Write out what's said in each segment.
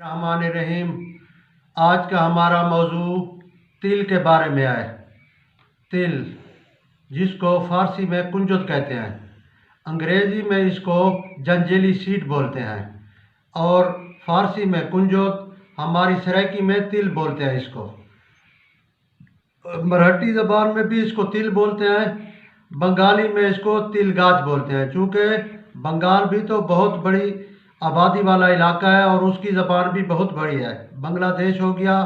रहीम। आज का हमारा मौजू तिल के बारे में है। तिल, जिसको फ़ारसी में कुंजत कहते हैं, अंग्रेज़ी में इसको जंजेली सीड बोलते हैं और फ़ारसी में कुंजत, हमारी सराइकी में तिल बोलते हैं। इसको मराठी ज़बान में भी इसको तिल बोलते हैं, बंगाली में इसको तिल गाछ बोलते हैं। चूँकि बंगाल भी तो बहुत बड़ी आबादी वाला इलाका है और उसकी ज़बान भी बहुत बड़ी है। बांग्लादेश हो गया,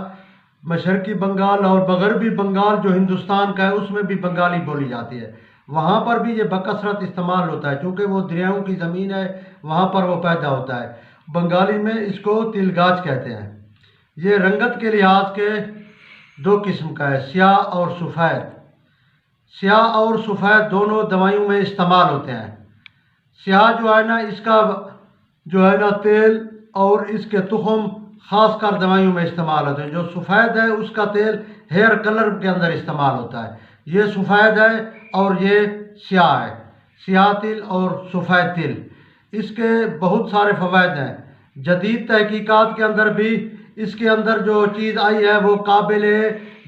मशरक़ी बंगाल और मगरबी बंगाल जो हिंदुस्तान का है, उसमें भी बंगाली बोली जाती है। वहाँ पर भी ये बकसरत इस्तेमाल होता है, चूँकि वो दरियाओं की ज़मीन है, वहाँ पर वो पैदा होता है। बंगाली में इसको तिल गाछ कहते हैं। ये रंगत के लिहाज के दो किस्म का है, स्याह और सफ़ेद। स्याह और सफ़ेद दोनों दवाइयों में इस्तेमाल होते हैं। स्याह जो है ना, इसका जो है ना तेल और इसके तुखम ख़ास कर दवाइयों में इस्तेमाल होते हैं। जो सफ़ेद है उसका तेल हेयर कलर के अंदर इस्तेमाल होता है। ये सफ़ेद है और ये स्याह है, स्याह तिल और सफ़ेद तिल। इसके बहुत सारे फ़वाइद हैं। जदीद तहकीकात के अंदर भी इसके अंदर जो चीज़ आई है वो काबिल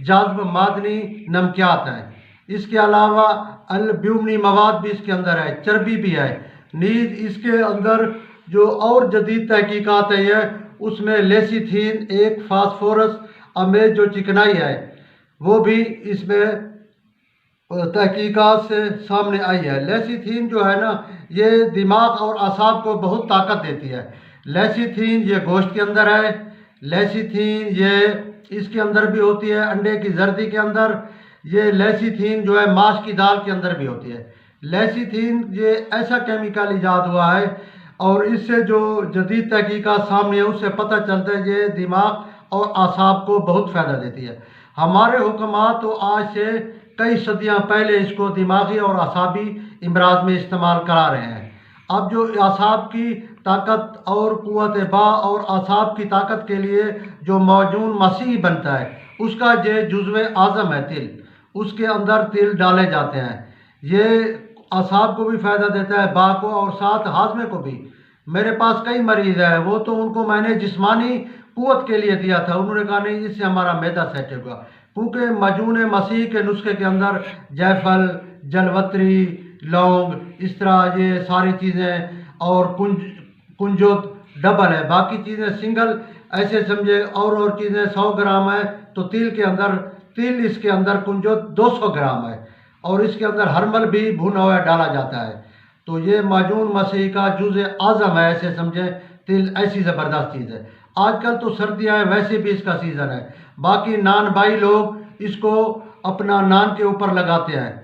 जाज़ब मादनी नमकियात हैं। इसके अलावा अल्ब्यूमिनी मवाद भी इसके अंदर है, चर्बी भी है। नीज इसके अंदर जो और जदीद तहकीकात है उसमें लेसिथीन, एक फास्फोरस अमेज जो चिकनाई है, वो भी इसमें तहकीकात से सामने आई है। लेसिथीन जो है ना, ये दिमाग और असाब को बहुत ताकत देती है। लेसिथीन ये गोश्त के अंदर है। लेसिथीन ये इसके अंदर भी होती है, अंडे की जर्दी के अंदर। ये लेसिथीन जो है माश की दाल के अंदर भी होती है। लेसिथीन ये ऐसा केमिकल ईजाद हुआ है और इससे जो जदीद तहकीकात सामने है उससे पता चलता है ये दिमाग और आसाब को बहुत फ़ायदा देती है। हमारे हुक्मात तो आज से कई सदियां पहले इसको दिमागी और आसाबी इमराज में इस्तेमाल करा रहे हैं। अब जो आसाब की ताकत और क़ुव्वत बा और आसाब की ताकत के लिए जो मौजून मसीह बनता है, उसका ये जुज़्वे आज़म है तिल। उसके अंदर तिल डाले जाते हैं। ये आसाब को भी फ़ायदा देता है, बा को, और साथ हाजमे को भी। मेरे पास कई मरीज़ है, वो तो उनको मैंने जिस्मानी क़ुव्वत के लिए दिया था, उन्होंने कहा नहीं इससे हमारा मैदा सेट होगा। क्योंकि मजून मसीह के नुस्खे के अंदर जायफल, जलवत्री, लौंग, इस तरह ये सारी चीज़ें और कुंजत डबल है, बाकी चीज़ें सिंगल, ऐसे समझे। और चीज़ें 100 ग्राम है तो तिल के अंदर, तिल इसके अंदर कुंजत 200 ग्राम है और इसके अंदर हरमल भी भुना हुआ डाला जाता है। तो ये माजून मसीह का जुज़े आज़म है, ऐसे समझे। तिल ऐसी ज़बरदस्त चीज़ है। आजकल तो सर्दियाँ हैं, वैसे भी इसका सीज़न है। बाकी नान भाई लोग इसको अपना नान के ऊपर लगाते हैं।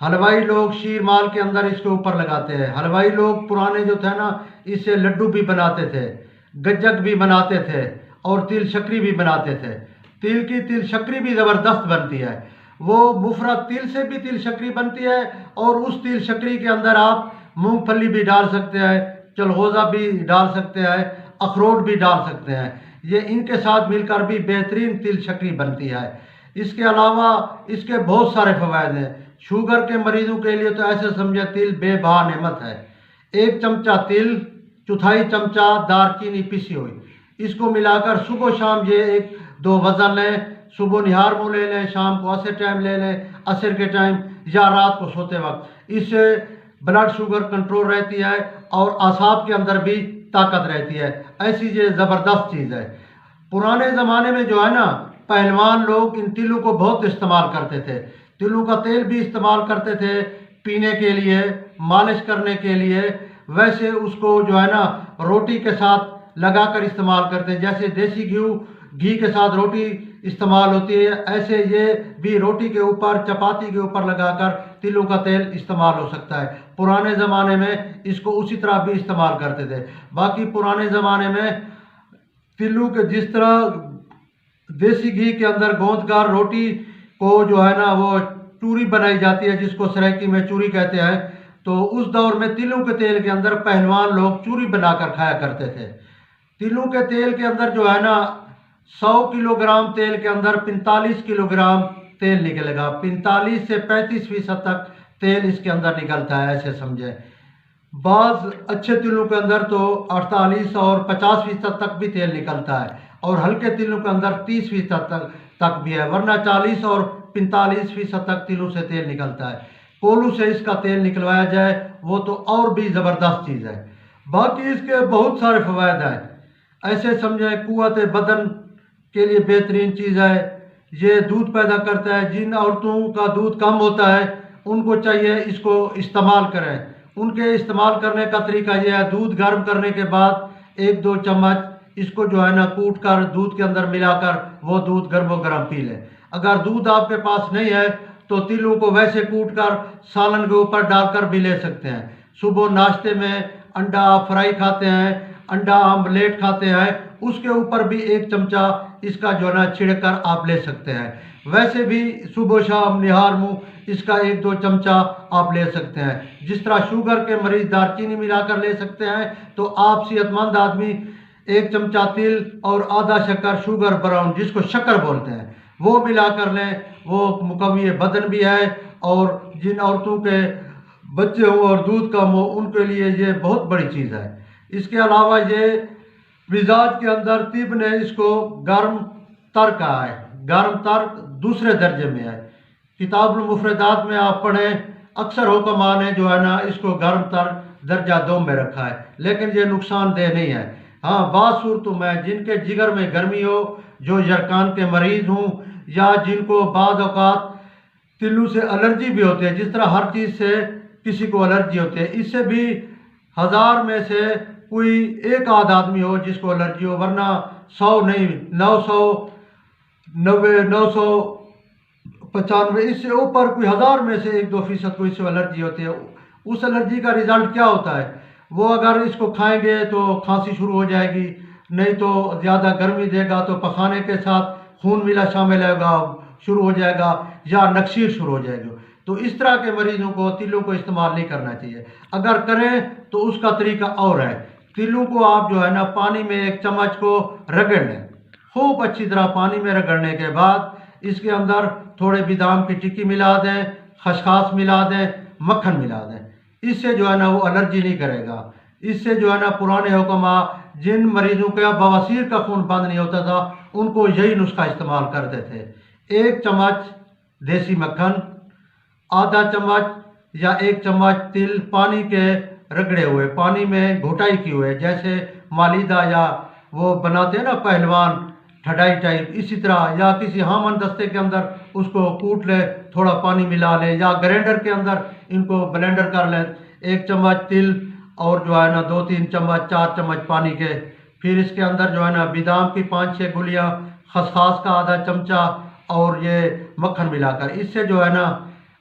हलवाई लोग शीर माल के अंदर इसके ऊपर लगाते हैं। हलवाई लोग पुराने जो थे ना, इससे लड्डू भी बनाते थे, गज्जक भी बनाते थे और तिल शक्री भी बनाते थे। तिल शक्री भी ज़बरदस्त बनती है। वो मुफरत तिल से भी तिल शक्री बनती है और उस तिल शक्री के अंदर आप मूंगफली भी डाल सकते हैं, चलगोज़ा भी डाल सकते हैं, अखरोट भी डाल सकते हैं। ये इनके साथ मिलकर भी बेहतरीन तिल शक्री बनती है। इसके अलावा इसके बहुत सारे फ़वाइद हैं। शुगर के मरीज़ों के लिए तो ऐसे समझे तिल बेबहा नेमत है। 1 चमचा तिल, चौथाई चमचा दारचीनी पिसी हुई, इसको मिलाकर सुबह शाम ये 1-2 वज़न लें। सुबह निहार मुँह ले लें, शाम को असर टाइम ले लें, असर के टाइम या रात को सोते वक्त। इससे ब्लड शुगर कंट्रोल रहती है और आसाब के अंदर भी ताकत रहती है। ऐसी ये ज़बरदस्त चीज़ है। पुराने ज़माने में जो है ना, पहलवान लोग इन तिलों को बहुत इस्तेमाल करते थे। तिलों का तेल भी इस्तेमाल करते थे पीने के लिए, मालिश करने के लिए। वैसे उसको जो है ना रोटी के साथ लगाकर इस्तेमाल करते हैं। जैसे देसी घी के साथ रोटी इस्तेमाल होती है, ऐसे ये भी रोटी के ऊपर, चपाती के ऊपर लगाकर तिलों का तेल इस्तेमाल हो सकता है। पुराने ज़माने में इसको उसी तरह भी इस्तेमाल करते थे। बाकी पुराने ज़माने में तिलों के जिस तरह देसी घी के अंदर गोंदकर रोटी को जो है ना वो चूरी बनाई जाती है, जिसको सराइकी में चूरी कहते हैं, तो उस दौर में तिलों के तेल के अंदर पहलवान लोग चूरी बनाकर खाया करते थे। तिलों के तेल के अंदर जो है ना 100 किलोग्राम तेल के अंदर 45 किलोग्राम तेल निकलेगा। 45 से 35% तक तेल इसके अंदर निकलता है, ऐसे समझे। बाज़ अच्छे तिलों के अंदर तो 48 और 50% तक भी तेल निकलता है, और हल्के तिलों के अंदर 30% तक भी है, वरना 40 और 45% तक तिलों से तेल निकलता है। कोल्हू से इसका तेल निकलवाया जाए वो तो और भी ज़बरदस्त चीज़ है। बाकी इसके बहुत सारे फ़वायद हैं। ऐसे समझें कुव्वत बदन के लिए बेहतरीन चीज़ है। ये दूध पैदा करता है। जिन औरतों का दूध कम होता है उनको चाहिए इसको इस्तेमाल करें। उनके इस्तेमाल करने का तरीका यह है, दूध गर्म करने के बाद 1-2 चम्मच इसको जो है ना कूट कर दूध के अंदर मिलाकर वो दूध गर्मो गर्म पी लें। अगर दूध आपके पास नहीं है तो तिलों को वैसे कूट कर सालन के ऊपर डालकर भी ले सकते हैं। सुबह नाश्ते में अंडा फ्राई खाते हैं, अंडा आमलेट खाते हैं, उसके ऊपर भी 1 चमचा इसका जो है ना छिड़कर आप ले सकते हैं। वैसे भी सुबह शाम निहार मुँह इसका 1-2 चमचा आप ले सकते हैं। जिस तरह शुगर के मरीज दालचीनी मिलाकर ले सकते हैं, तो आप सेहतमंद आदमी 1 चमचा तिल और आधा शक्कर शुगर ब्राउन जिसको शक्कर बोलते हैं वो मिला कर लें। वो मुकव्वी बदन भी है, और जिन औरतों के बच्चे हों और दूध कम हो उनके लिए ये बहुत बड़ी चीज़ है। इसके अलावा ये मिजाज के अंदर तिब ने इसको गर्म तर कहा है। गर्म तर दूसरे दर्जे में है। किताबुल मुफरदात में आप पढ़ें, अक्सर हुक्मा ने जो है ना इसको गर्म तर दर्जा 2 में रखा है, लेकिन ये नुकसानदेह नहीं है। हाँ, बात सूरतों में जिनके जिगर में गर्मी हो, जो यरकान के मरीज़ हों, या जिनको बाज़ औक़ात तिल्लू से एलर्जी भी होती है, जिस तरह हर चीज़ से किसी को एलर्जी होती है, इससे भी 1000 में से कोई एक आध आदमी हो जिसको एलर्जी हो, वरना 100 नहीं, 990, 995, इससे ऊपर कोई 1000 में से 1-2% को इससे एलर्जी होती है। उस एलर्जी का रिजल्ट क्या होता है, वो अगर इसको खाएंगे तो खांसी शुरू हो जाएगी, नहीं तो ज़्यादा गर्मी देगा तो पखाने के साथ खून मिला शामिल होगा, शुरू हो जाएगा, या नक्सीर शुरू हो जाएगी। तो इस तरह के मरीजों को तिलों को इस्तेमाल नहीं करना चाहिए। अगर करें तो उसका तरीका और है। तिलों को आप जो है ना पानी में 1 चम्मच को रगड़ लें, खूब अच्छी तरह पानी में रगड़ने के बाद इसके अंदर थोड़े बादाम की टिक्की मिला दें, खसखस मिला दें, मक्खन मिला दें। इससे जो है ना वो एलर्जी नहीं करेगा। इससे जो है ना पुराने हुक्मा जिन मरीजों का बवासीर का खून बंद नहीं होता था उनको यही नुस्खा इस्तेमाल करते थे। 1 चम्मच देसी मक्खन, आधा चम्मच या 1 चम्मच तिल पानी के रगड़े हुए, पानी में घोटाई किए हुए, जैसे मालिदा या वो बनाते हैं ना पहलवान ठंडाई टाइप, इसी तरह, या किसी हामन दस्ते के अंदर उसको कूट ले, थोड़ा पानी मिला ले, या ग्राइंडर के अंदर इनको ब्लेंडर कर लें। 1 चम्मच तिल और जो है ना 2-3 चम्मच 4 चम्मच पानी के, फिर इसके अंदर जो है ना बादाम की 5-6 गुलियाँ, खसखस का आधा चमचा और ये मक्खन मिलाकर, इससे जो है ना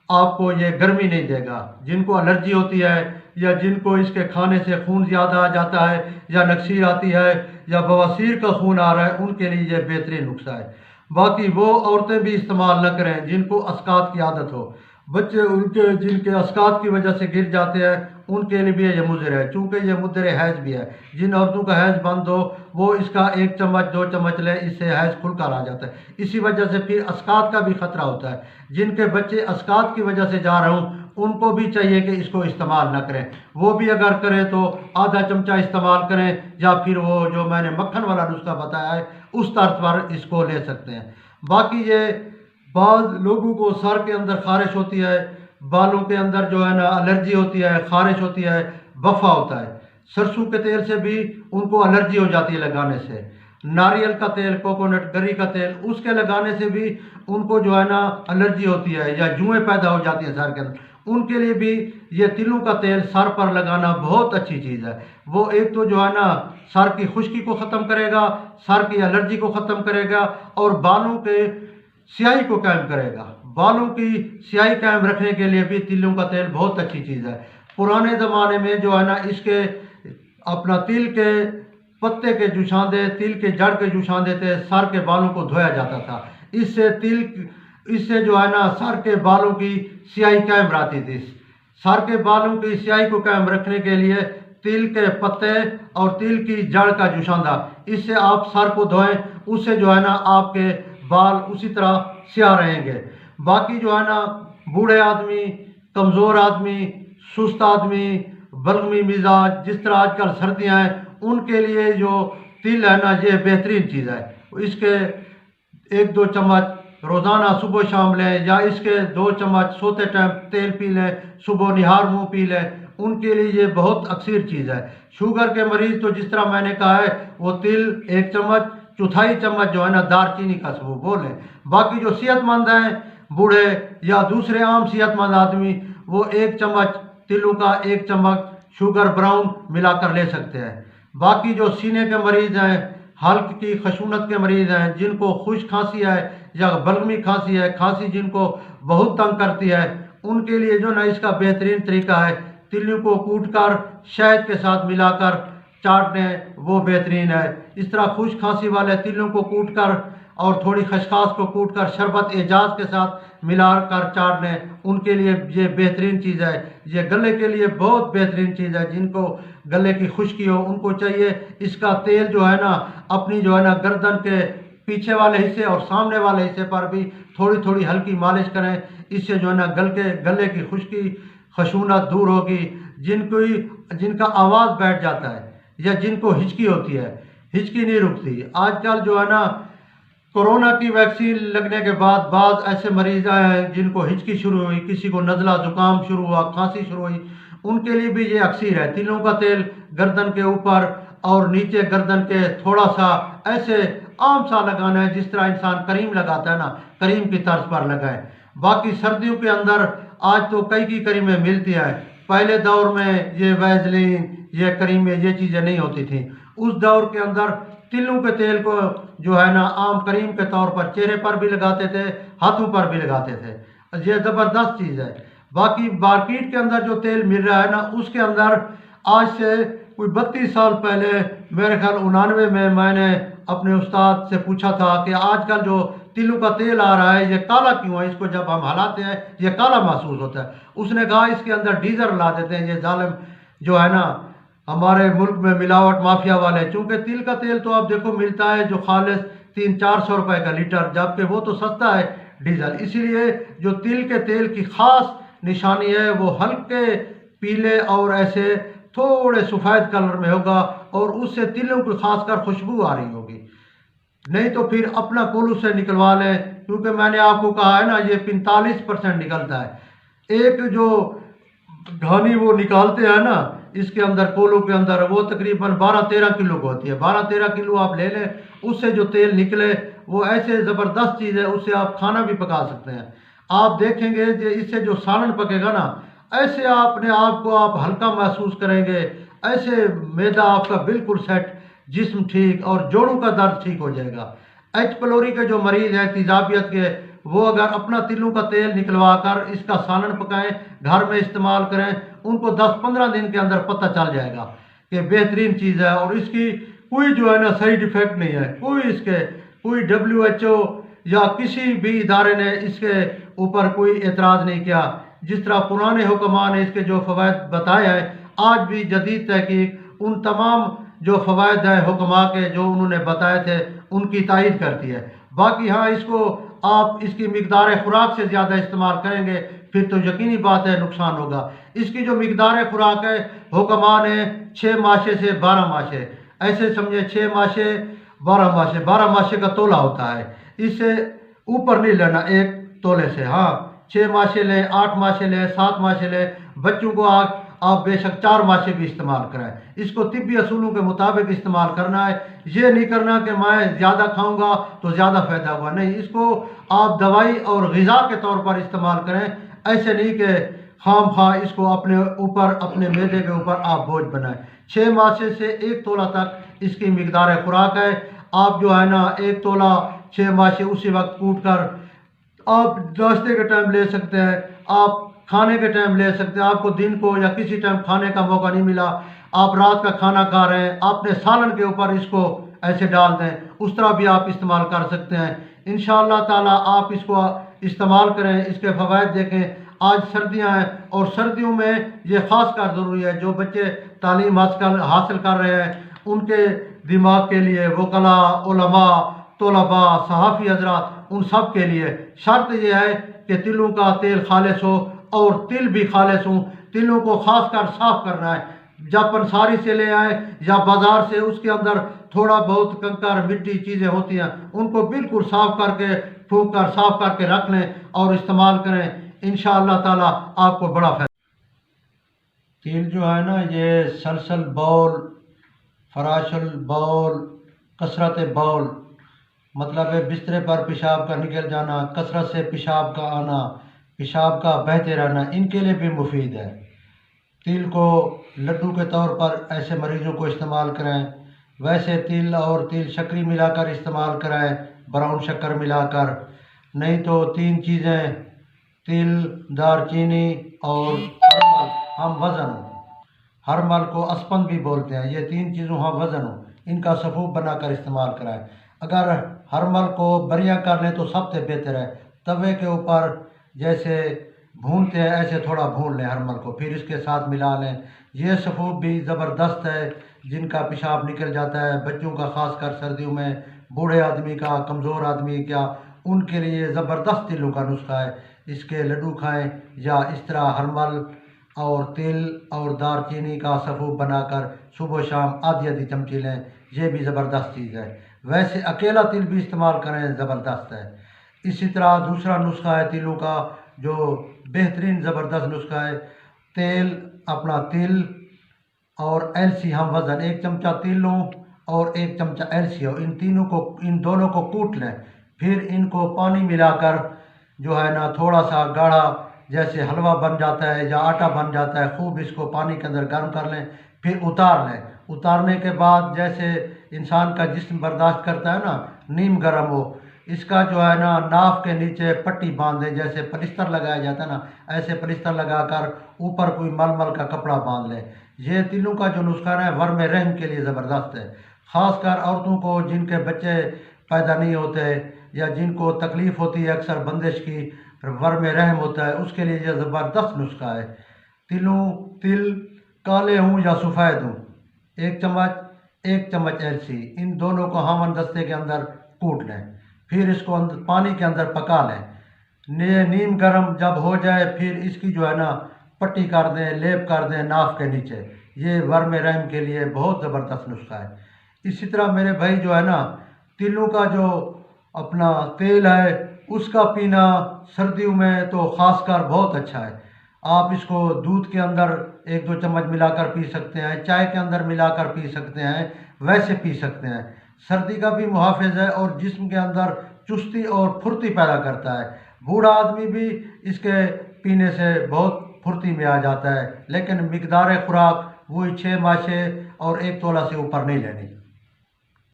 आपको ये गर्मी नहीं देगा। जिनको एलर्जी होती है या जिनको इसके खाने से खून ज़्यादा आ जाता है, या नक्सीर आती है, या बवासीर का खून आ रहा है, उनके लिए ये बेहतरीन नुस्खा है। बाकी वो औरतें भी इस्तेमाल न करें जिनको अस्कात की आदत हो। बच्चे उनके जिनके अस्कात की वजह से गिर जाते हैं उनके लिए भी ये मुज़र है, चूँकि ये मुद्दे हैज़ भी है। जिन औरतों का हैज़ बंद हो वो इसका 1 चम्मच 2 चम्मच लें, इससे हैज़ खुलकर आ जाता है। इसी वजह से फिर अस्कात का भी ख़तरा होता है। जिनके बच्चे अस्कात की वजह से जा रहे हों उनको भी चाहिए कि इसको इस्तेमाल ना करें। वो भी अगर करें तो आधा चमचा इस्तेमाल करें, या फिर वो जो मैंने मक्खन वाला नुस्खा बताया है उस तर्ज पर इसको ले सकते हैं। बाकी ये बाज़ लोगों को सर के अंदर खारिश होती है, बालों के अंदर जो है ना एलर्जी होती है, खारिश होती है, बफ़ा होता है, सरसों के तेल से भी उनको एलर्जी हो जाती है लगाने से। नारियल का तेल, कोकोनट गरी का तेल, उसके लगाने से भी उनको जो है ना एलर्जी होती है, या जुएँ पैदा हो जाती हैं सर के अंदर, उनके लिए भी ये तिलों का तेल सर पर लगाना बहुत अच्छी चीज़ है। वो एक तो जो है ना सर की खुश्की को ख़त्म करेगा, सर की एलर्जी को ख़त्म करेगा, और बालों के स्याही को कायम करेगा। बालों की स्याही कायम रखने के लिए भी तिलों का तेल बहुत अच्छी चीज़ है। पुराने ज़माने में जो है ना इसके अपना तिल के पत्ते के जुशांदे, तिल के जड़ के जुशांदे थे, सर के बालों को धोया जाता था। इससे जो है ना सर के बालों की स्याही कायम रहती थी। सर के बालों की स्याही को कायम रखने के लिए तिल के पत्ते और तिल की जड़ का जुशांदा, इससे आप सर को धोएं, उससे जो है ना आपके बाल उसी तरह स्याह रहेंगे। बाकी जो है ना बूढ़े आदमी, कमज़ोर आदमी, सुस्त आदमी, बलगमी मिजाज, जिस तरह आजकल सर्दियाँ हैं, उनके लिए जो तिल है ना, ये बेहतरीन चीज़ है। इसके 1-2 चम्मच रोज़ाना सुबह शाम लें, या इसके 2 चम्मच सोते टाइम तेल पी लें, सुबह निहार मुँह पी लें, उनके लिए ये बहुत अक्सर चीज़ है। शुगर के मरीज़ तो जिस तरह मैंने कहा है, वो तिल 1 चम्मच, चौथाई चम्मच जो है ना दालचीनी का सबूत वो लें। बाकी जो सेहतमंद हैं, बूढ़े या दूसरे आम सेहतमंद आदमी, वो 1 चम्मच तिलों का 1 चम्मच शुगर ब्राउन मिलाकर ले सकते हैं। बाकी जो सीने के मरीज़ हैं, हल्क की खशूनत के मरीज़ हैं, जिनको खुश खांसी है या बलगमी खांसी है, खांसी जिनको बहुत तंग करती है, उनके लिए जो ना इसका बेहतरीन तरीका है, तिल्ली को कूटकर शहद के साथ मिलाकर चाटने, वो बेहतरीन है। इस तरह खुश खांसी वाले तिलों को कूटकर और थोड़ी खसखस को कूटकर शरबत एजाज के साथ मिलाकर चाट लें, उनके लिए ये बेहतरीन चीज़ है। ये गले के लिए बहुत बेहतरीन चीज़ है। जिनको गले की खुश्की हो, उनको चाहिए इसका तेल जो है ना, अपनी जो है ना गर्दन के पीछे वाले हिस्से और सामने वाले हिस्से पर भी थोड़ी थोड़ी हल्की मालिश करें। इससे जो है ना गले की खुश्की खशूनत दूर होगी। जिनका आवाज़ बैठ जाता है या जिनको हिचकी होती है, हिचकी नहीं रुकती। आजकल जो है ना, कोरोना की वैक्सीन लगने के बाद बाज़ ऐसे मरीज आए हैं जिनको हिचकी शुरू हुई, किसी को नज़ला ज़ुकाम शुरू हुआ, खांसी शुरू हुई, उनके लिए भी ये अक्सर है। तिलों का तेल गर्दन के ऊपर और नीचे गर्दन के थोड़ा सा ऐसे आम सा लगाना है, जिस तरह इंसान करीम लगाता है ना, करीम की तर्ज पर लगाएं। बाकी सर्दियों के अंदर आज तो कई की करीमें मिलती हैं। पहले दौर में ये वैसलीन, ये करीमें, ये चीज़ें नहीं होती थी। उस दौर के अंदर तिलों के तेल को जो है ना आम करीम के तौर पर चेहरे पर भी लगाते थे, हाथों पर भी लगाते थे। ये ज़बरदस्त चीज़ है। बाकी मार्केट के अंदर जो तेल मिल रहा है ना, उसके अंदर आज से कोई 32 साल पहले, मेरे ख्याल 99 में, मैंने अपने उस्ताद से पूछा था कि आजकल जो तिलों का तेल आ रहा है, ये काला क्यों है? इसको जब हम हलाते हैं ये काला महसूस होता है। उसने कहा इसके अंदर डीजल ला देते हैं ये जालिम जो है ना, हमारे मुल्क में मिलावट माफिया वाले। चूँकि तिल का तेल तो आप देखो मिलता है जो खालिस 300-400 रुपए का लीटर, जबकि वो तो सस्ता है डीजल। इसीलिए जो तिल के तेल की खास निशानी है, वो हल्के पीले और ऐसे थोड़े सफ़ेद कलर में होगा, और उससे तिलों की खासकर खुशबू आ रही होगी। नहीं तो फिर अपना कोलू से निकलवा लें, क्योंकि मैंने आपको कहा है ना, ये 45% निकलता है। एक जो घानी वो निकालते हैं ना, इसके अंदर कोलू के अंदर, वो तकरीबन 12-13 किलो की होती है। 12-13 किलो आप ले लें, उससे जो तेल निकले वो ऐसे ज़बरदस्त चीज़ है, उससे आप खाना भी पका सकते हैं। आप देखेंगे कि इससे जो सालन पकेगा ना, ऐसे अपने आप को आप हल्का महसूस करेंगे, ऐसे मैदा आपका बिल्कुल सेट, जिस्म ठीक, और जोड़ों का दर्द ठीक हो जाएगा। एच पलोरी के जो मरीज़ हैं तेजाबियत के, वो अगर अपना तिलों का तेल निकलवा कर इसका सालन पकाएं, घर में इस्तेमाल करें, उनको 10-15 दिन के अंदर पता चल जाएगा कि बेहतरीन चीज़ है। और इसकी कोई जो है ना साइड इफ़ेक्ट नहीं है, कोई WHO या किसी भी इदारे ने इसके ऊपर कोई एतराज़ नहीं किया। जिस तरह पुराने हुक्मान ने इसके जो फ़वाइद बताए हैं, आज भी जदीद तहकीक उन तमाम जो फ़वाइद हैं हुक्मा के जो उन्होंने बताए थे, उनकी तायीद करती है। बाकी हाँ, इसको आप इसकी मिकदार खुराक से ज़्यादा इस्तेमाल करेंगे, फिर तो यकीनी बात है नुकसान होगा। इसकी जो मिकदार खुराक है, हुक्मा ने 6 माशे से 12 माशे, ऐसे समझे 6 माशे 12 माशे, 12 माशे का तोला होता है। इससे ऊपर नहीं लेना 1 तोले से। हाँ, 6 माशे लें, 8 माशे लें, 7 माशे लें। बच्चों को आप बेशक 4 माशे भी इस्तेमाल करें। इसको तिब्बी असूलों के मुताबिक इस्तेमाल करना है। ये नहीं करना कि मैं ज़्यादा खाऊंगा तो ज़्यादा फ़ायदा हुआ, नहीं। इसको आप दवाई और ग़िज़ा के तौर पर इस्तेमाल करें। ऐसे नहीं कि खाम खा इसको अपने ऊपर, अपने मैदे के ऊपर आप बोझ बनाएं। 6 माशे से 1 तोला तक इसकी मिकदार खुराक है। आप जो है ना 1 तोला 6 माशे उसी वक्त कूट कर आप नाश्ते के टाइम ले सकते हैं, आप खाने के टाइम ले सकते हैं। आपको दिन को या किसी टाइम खाने का मौका नहीं मिला, आप रात का खाना खा रहे हैं, अपने सालन के ऊपर इसको ऐसे डाल दें, उस तरह भी आप इस्तेमाल कर सकते हैं। इंशाअल्लाह ताला आप इसको इस्तेमाल करें, इसके फ़वाइद देखें। आज सर्दियां हैं और सर्दियों में ये ख़ास कर ज़रूरी है। जो बच्चे तालीम हासिल कर रहे हैं, उनके दिमाग के लिए, वकला, उलमा, तलबा, सहाफ़ी हज़रात, उन सब के लिए शर्त यह है कि तिलों का तेल खालिस हो और तिल भी खालिस हों, तिलों को खासकर साफ करना है। जब पंसारी से ले आए या बाजार से, उसके अंदर थोड़ा बहुत कंकर मिट्टी चीज़ें होती हैं, उनको बिल्कुल साफ करके फूंक कर साफ करके रख लें और इस्तेमाल करें। इंशाअल्लाह ताला आपको बड़ा फायदा। तिल जो है ना, ये सलसल बौल, फराशल बौल, कसरत बौल, मतलब है बिस्तरे पर पेशाब का निकल जाना, कसरत से पेशाब का आना, पेशाब का बहते रहना, इनके लिए भी मुफीद है। तिल को लड्डू के तौर पर ऐसे मरीज़ों को इस्तेमाल करें। वैसे तिल और तिल शक्करी मिलाकर इस्तेमाल करें, ब्राउन शक्कर मिलाकर। नहीं तो तीन चीज़ें, तिल, दारचीनी और हरमल, हम वज़न, हरमल को अस्पंद भी बोलते हैं, ये तीन चीज़ों हम वज़न हो, इनका सफ़ूफ बनाकर इस्तेमाल कराएं। अगर हरमल को बरिया कर लें तो सबसे बेहतर है। तवे के ऊपर जैसे भूनते हैं ऐसे थोड़ा भून लें हरमल को, फिर इसके साथ मिला लें। ये सफ़ूफ भी ज़बरदस्त है। जिनका पेशाब निकल जाता है, बच्चों का ख़ासकर सर्दियों में, बूढ़े आदमी का, कमज़ोर आदमी का, उनके लिए ज़बरदस्त तिलों का नुस्खा है। इसके लड्डू खाएं या इस तरह हरमल और तिल और दारचीनी का सफ़ूफ बनाकर सुबह शाम आधी आधी चमची लें, ये भी ज़बरदस्त चीज़ है। वैसे अकेला तिल भी इस्तेमाल करें, ज़बरदस्त है। इसी तरह दूसरा नुस्खा है तिलों का, जो बेहतरीन ज़बरदस्त नुस्खा है। तेल, अपना तिल और एलसी हम वज़न, एक चमचा तिल लो और एक चमचा एलसी हो, इन दोनों को कूट लें। फिर इनको पानी मिलाकर जो है ना, थोड़ा सा गाढ़ा जैसे हलवा बन जाता है या आटा बन जाता है, खूब इसको पानी के अंदर गर्म कर लें, फिर उतार लें। उतारने के बाद जैसे इंसान का जिस्म बर्दाश्त करता है ना, नीम गर्म हो, इसका जो है ना नाफ के नीचे पट्टी बांध दें, जैसे पलिस्तर लगाया जाता है ना, ऐसे पलिस्तर लगाकर ऊपर कोई मलमल का कपड़ा बांध लें। ये तिलों का जो नुस्खा है वर्म रहम के लिए ज़बरदस्त है। ख़ासकर औरतों को जिनके बच्चे पैदा नहीं होते या जिनको तकलीफ़ होती है अक्सर बंदिश की, वर्म रहम होता है, उसके लिए यह ज़बरदस्त नुस्खा है। तिल काले हों या सफ़ेद हों, एक चम्मच एलची, इन दोनों को हम दस्ते के अंदर कूट लें। फिर इसको पानी के अंदर पका लें। नीम गर्म जब हो जाए, फिर इसकी जो है ना पट्टी कर दें, लेप कर दें नाफ के नीचे। ये वर्म रहम के लिए बहुत ज़बरदस्त नुस्खा है। इसी तरह मेरे भाई जो है ना, तिलों का जो अपना तेल है उसका पीना सर्दियों में तो ख़ासकर बहुत अच्छा है। आप इसको दूध के अंदर 1-2 चम्मच मिलाकर पी सकते हैं, चाय के अंदर मिलाकर पी सकते हैं, वैसे पी सकते हैं। सर्दी का भी मुहाफ़िज़ है और जिस्म के अंदर चुस्ती और फुर्ती पैदा करता है। बूढ़ा आदमी भी इसके पीने से बहुत फुर्ती में आ जाता है, लेकिन मिकदार खुराक वही 6 माशे और 1 तोला से ऊपर नहीं लेनी।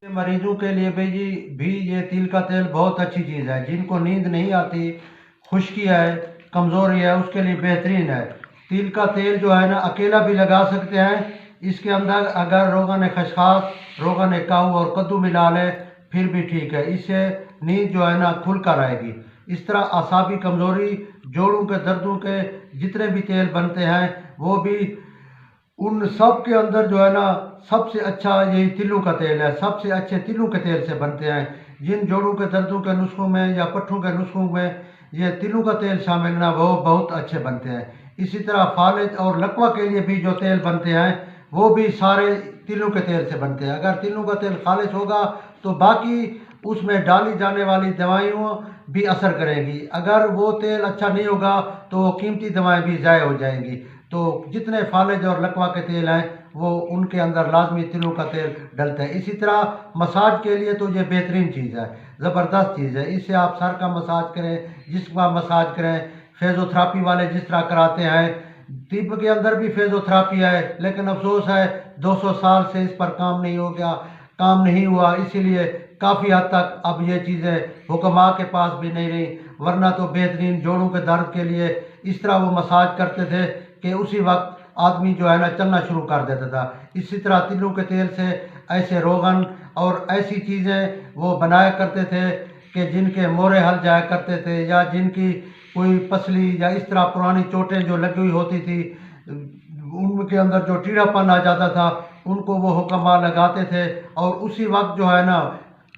मरीजों के लिए भी ये तिल का तेल बहुत अच्छी चीज़ है। जिनको नींद नहीं आती, खुश्की है, कमज़ोरी है, उसके लिए बेहतरीन है। तिल का तेल जो है ना अकेला भी लगा सकते हैं। इसके अंदर अगर रोगन खसखास, रोगन काऊ और कद्दू मिला लें फिर भी ठीक है। इससे नींद जो है ना खुल कर आएगी। इस तरह असाबी कमज़ोरी, जोड़ों के दर्दों के जितने भी तेल बनते हैं वो भी, उन सब के अंदर जो है ना सबसे अच्छा यही तिलों का तेल है। सबसे अच्छे तिलों के तेल से बनते हैं। जिन जोड़ों के दर्दों के नुस्खों में या पट्ठों के नुस्खों में ये तिलों का तेल शामिल ना, वो बहुत अच्छे बनते हैं। इसी तरह फालिज और लकवा के लिए भी जो तेल बनते हैं वो भी सारे तिलों के तेल से बनते हैं। अगर तिलों का तेल खालिज होगा तो बाकी उसमें डाली जाने वाली दवाइयों भी असर करेंगी। अगर वो तेल अच्छा नहीं होगा तो वो कीमती दवाएं भी ज़ाय हो जाएंगी। तो जितने फालिज और लकवा के तेल हैं वो उनके अंदर लाजमी तिलों का तेल डलता है। इसी तरह मसाज के लिए तो ये बेहतरीन चीज़ है, ज़बरदस्त चीज़ है। इससे आप सर का मसाज करें, जिस्म का मसाज करें, फिजियोथेरेपी वाले जिस तरह कराते हैं। तिब्ब के अंदर भी फिजियोथेरेपी है, लेकिन अफसोस है 200 साल से इस पर काम नहीं हुआ, इसीलिए काफ़ी हद तक अब ये चीज़ें हुक्मा के पास भी नहीं रही। वरना तो बेहतरीन जोड़ों के दर्द के लिए इस तरह वो मसाज करते थे कि उसी वक्त आदमी जो है ना चलना शुरू कर देता था। इसी तरह तिलों के तेल से ऐसे रोगन और ऐसी चीज़ें वो बनाया करते थे कि जिनके मोरे हल जाया करते थे, या जिनकी कोई पसली या इस तरह पुरानी चोटें जो लगी हुई होती थी, उनके अंदर जो टीढ़ापन आ जाता था, उनको वो हुक्मा लगाते थे और उसी वक्त जो है ना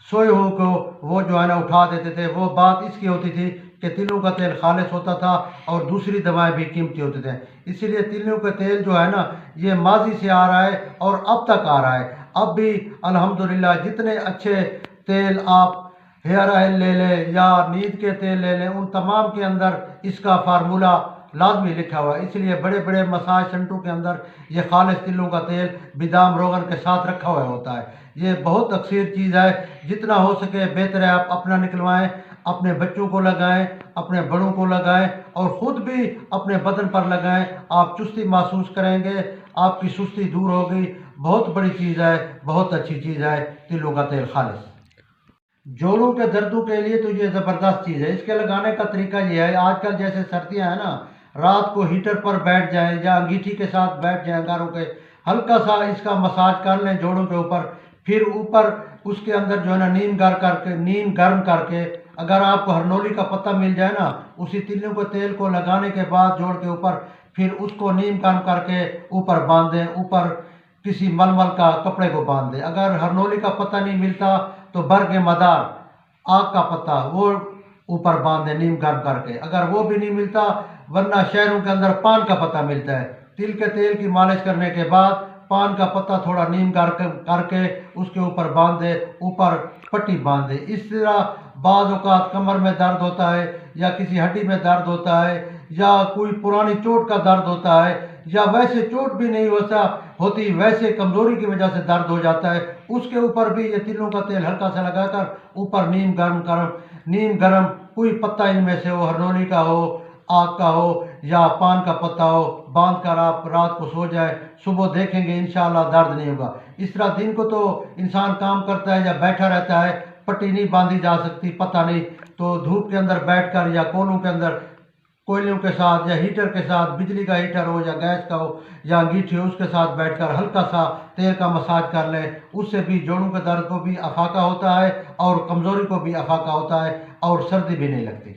सोए हुओं को वो जो है ना उठा देते थे। वो बात इसकी होती थी कि तिलों का तेल खालिस होता था और दूसरी दवाएं भी कीमती होते थे। इसीलिए तिलों का तेल जो है ना, ये माजी से आ रहा है और अब तक आ रहा है। अब भी अल्हम्दुलिल्लाह जितने अच्छे तेल आप हेयर ऑयल ले लें या नींद के तेल ले लें, उन तमाम के अंदर इसका फार्मूला लाजमी लिखा हुआ है। इसलिए बड़े बड़े मसाज सेंटरों के अंदर ये खालिस तिलों का तेल बिदाम रोगन के साथ रखा हुआ होता है। ये बहुत अक्सर चीज़ है, जितना हो सके बेहतर है आप अपना निकलवाएं, अपने बच्चों को लगाएं, अपने बड़ों को लगाएं और ख़ुद भी अपने बदन पर लगाएं। आप चुस्ती महसूस करेंगे, आपकी सुस्ती दूर होगी। बहुत बड़ी चीज़ है, बहुत अच्छी चीज़ है तिलों का तेल खालिस। जोड़ों के दर्दों के लिए तो ये ज़बरदस्त चीज़ है। इसके लगाने का तरीका ये है, आजकल जैसे सर्दियाँ हैं ना, रात को हीटर पर बैठ जाएं या अंगीठी के साथ बैठ जाएं अंगारों के, हल्का सा इसका मसाज कर लें जोड़ों के ऊपर। फिर ऊपर उसके अंदर जो है ना नीम गर्म करके, अगर आपको हरनोली का पत्ता मिल जाए ना, उसी तिलों के तेल को लगाने के बाद जोड़ के ऊपर फिर उसको नीम गर्म करके ऊपर बांध दें, ऊपर किसी मलमल का कपड़े को बांध दें। अगर हरनोली का पत्ता नहीं मिलता तो बरगे मदार, आग का पत्ता, वो ऊपर बांध दें नीम गर्म करके। अगर वो भी नहीं मिलता, वरना शहरों के अंदर पान का पत्ता मिलता है, तिल के तेल की मालिश करने के बाद पान का पत्ता थोड़ा नीम करके उसके ऊपर बांध दे, ऊपर पट्टी बांध दे। इस तरह बाज़ औक़ात कमर में दर्द होता है या किसी हड्डी में दर्द होता है या कोई पुरानी चोट का दर्द होता है या वैसे चोट भी नहीं होती, वैसे कमज़ोरी की वजह से दर्द हो जाता है, उसके ऊपर भी ये तिलों का तेल हल्का सा लगाकर ऊपर नीम गर्म कोई पत्ता इनमें से हो, हरनोली का हो, आग का हो या पान का पत्ता हो, बांध कर आप रात को सो जाए, सुबह देखेंगे इंशाअल्लाह दर्द नहीं होगा। इस तरह दिन को तो इंसान काम करता है या बैठा रहता है, पट्टी नहीं बांधी जा सकती, पता नहीं, तो धूप के अंदर बैठकर या कोलों के अंदर कोयलों के साथ या हीटर के साथ, बिजली का हीटर हो या गैस का हो या अंगीठी हो, उसके साथ बैठकर हल्का सा तेल का मसाज कर लें। उससे भी जोड़ों के दर्द को भी अफाका होता है और कमज़ोरी को भी अफाका होता है और सर्दी भी नहीं लगती।